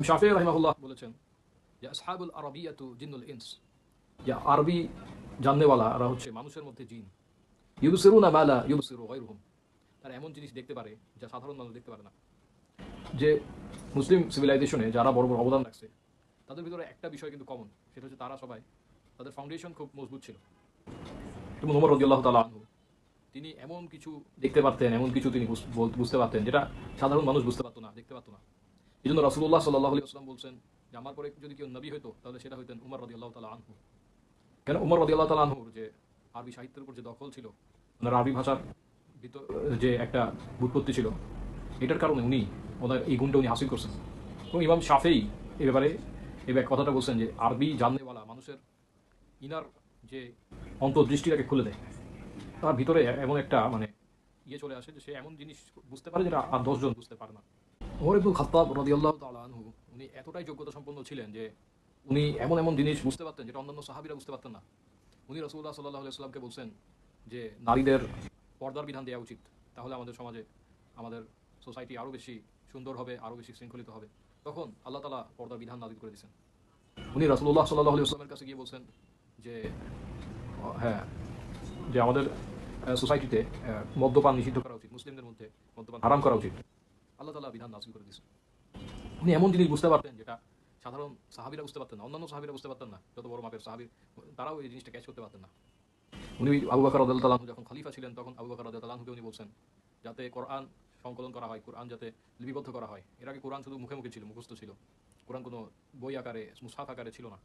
শাফিঈ রাহিমাহুল্লাহ বলেছেন যে আসহাবুল আরবিয়াতু জিন্নুল ইনস, যে আরবি জাননেওয়ালারা হচ্ছে মানুষের মধ্যে জিন। ইউবসিরুনা মা লা ইউবসিরু গায়রুহুম, তারা এমন জিনিস দেখতে পারে যা সাধারণ মানুষ দেখতে পারে না। যে মুসলিম সিভিলাইজেশনে যারা বড় বড় অবদান রাখছে তাদের ভিতরে একটা বিষয় কিন্তু কমন, সেটা হচ্ছে তারা সবাই তাদের ফাউন্ডেশন খুব মজবুত ছিল। যেমন ওমর রাদিয়াল্লাহু তাআলা আনহু, তিনি এমন কিছু দেখতে পারতেন, এমন কিছু তিনি বুঝতে পারতেন যেটা সাধারণ মানুষ বুঝতে পারতো না, দেখতে পারতো না। এই জন্য রাসূলুল্লাহ সাল্লাল্লাহু আলাইহি ওয়াসাল্লাম বলছেন যে আমার পরে যদি কেউ নবী হইতো তাহলে সেটা হইতেন উমর রাদিয়াল্লাহু তাআলা আনহু। কেন উমর রাদিয়াল্লাহু তাআলা আনহুর যে আরবি সাহিত্যের উপর যে দখল ছিল, ওনার আরবি ভাষার ভিতর যে একটা ব্যুৎপত্তি ছিল, এটার কারণে উনি ওনার এই গুণটা উনি হাসিল করছেন। এবং ইমাম শাফেই এ ব্যাপারে কথাটা বলছেন যে আরবি জাননেওয়ালা মানুষের ইনার যে অন্তর্দৃষ্টিটাকে খুলে দেয়, তার ভিতরে এমন একটা মানে চলে আসে যে সে এমন জিনিস বুঝতে পারে যেটা আর 10 জন বুঝতে পারে না। ওমর ইবনুল খাত্তাব রাদিয়াল্লাহু তাআলা আনহু, উনি এতটাই যোগ্যতা সম্পন্ন ছিলেন যে উনি এমন এমন জিনিস বুঝতে পারতেন যেটা অন্যান্য সাহাবীরা বুঝতে পারতেন না। উনি রাসূলুল্লাহ সাল্লাল্লাহু আলাইহি ওয়াসাল্লামকে বলছেন যে নারীদের পর্দার বিধান দেওয়া উচিত, তাহলে আমাদের সমাজে আমাদের সোসাইটি আরও বেশি সুন্দর হবে, আরও বেশি শৃঙ্খলিত হবে। তখন আল্লাহ তাআলা পর্দার বিধান নাযিল করে দিয়েছেন। উনি রাসূলুল্লাহ সাল্লাল্লাহু আলাইহি ওয়াসাল্লামের কাছে গিয়ে বলছেন যে হ্যাঁ, যে আমাদের সোসাইটিতে মদ্যপান নিষিদ্ধ করা উচিত, মুসলিমদের মধ্যে মদ্যপান হারাম করা উচিত। আল্লাহ তাআলা বিধান নাযিল করে দিয়েছেন। উনি এমন জিনিস বুঝতে পারতেন যেটা সাধারণ সাহাবীরা বুঝতে পারতেন না, অন্যান্য সাহাবীরা বুঝতে পারতেন না, যত বড় মাপের সাহাবী তারাও এই জিনিসটা ক্যাচ করতে পারতেন না। উনি আবু বকর রাদিয়াল্লাহু তাআলা আনহু যখন খলিফা ছিলেন তখন আবু বকর রাদিয়াল্লাহু আনহুকে উনি বলছেন যাতে কোরআন সংকলন করা হয়, কোরআন যাতে লিপিবদ্ধ করা হয়। এর আগে কোরআন শুধু মুখে মুখে ছিল, মুখস্থ ছিল, কোরআন কোনো বই আকারে মুসহাফ আকারে ছিল না।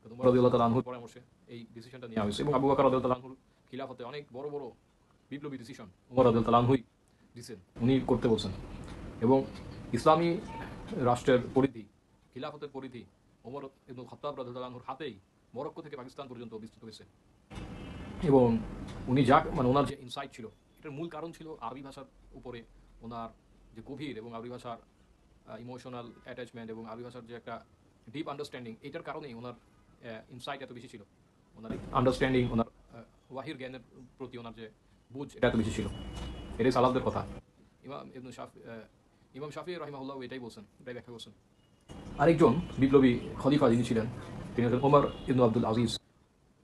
তো উমর রাদিয়াল্লাহু তাআলা আনহুর পরামর্শে এই ডিসিশনটা নেওয়া হয়েছে এবং আবু বকর রাদিয়াল্লাহু তাআলা আনহুর খিলাফতে অনেক বড় বড় বিপ্লবী ডিসিশন উমর রাদিয়াল্লাহু তাআলা আনহুই দিয়েছেন, উনি করতে বলছেন। এবং ইসলামী রাষ্ট্রের পরিধি, খিলাফতের পরিধি ওমর ইবনুল খাত্তাব রাদিয়াল্লাহু আনহুর হাতেই মরক্কো থেকে পাকিস্তান পর্যন্ত বিস্তৃত হয়েছে। এবং উনি যা মানে ওনার যে ইনসাইট ছিল, এটার মূল কারণ ছিল আরবি ভাষার উপরে ওনার যে গভীর এবং আরবি ভাষার ইমোশনাল অ্যাটাচমেন্ট এবং আরবি ভাষার যে একটা ডিপ আন্ডারস্ট্যান্ডিং, এটার কারণেই ওনার ইনসাইট এত বেশি ছিল। ওনার আন্ডারস্ট্যান্ডিং, ওনার ওয়াহির জ্ঞানের প্রতি ওনার যে বুঝ, এটা এত বেশি ছিল। এটাই সালাফদের কথা। ইমাম ইবনু শাফি ইমাম শাফি রাহিমাহুল্লাহ এটাই বলছেন, এটাই ব্যাখ্যা করছেন। আরেকজন বিপ্লবী খলিফা যিনি ছিলেন তিনি হলেন ওমর ইবনু আব্দুল আজিজ।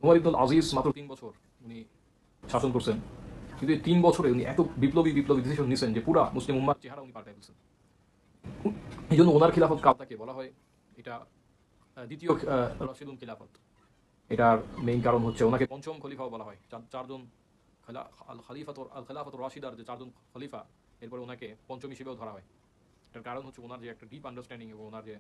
ওমর ইবনুল আজিজ মাত্র 3 বছর উনি শাসন করছেন, কিন্তু এই 3 বছরে উনি এত বিপ্লবী বিপ্লবী ডিসিশন নিয়েছেন যে পুরা মুসলিম উম্মার চেহারা উনি পাল্টাই ফেলছেন। এই জন্য ওনার খিলাফত কালটাকে বলা হয় এটা দ্বিতীয় রশিদুন খিলাফত। এটার মেইন কারণ হচ্ছে ওনাকে পঞ্চম খলিফাও বলা হয়। চারজন আল খেলাফত রাশিদার যে চারজন খলিফা, এরপরে ওনাকে পঞ্চম হিসেবেও ধরা হয়। এটার কারণ হচ্ছে ওনার যে একটা ডিপ আন্ডারস্ট্যান্ডিং এবং ওনার যে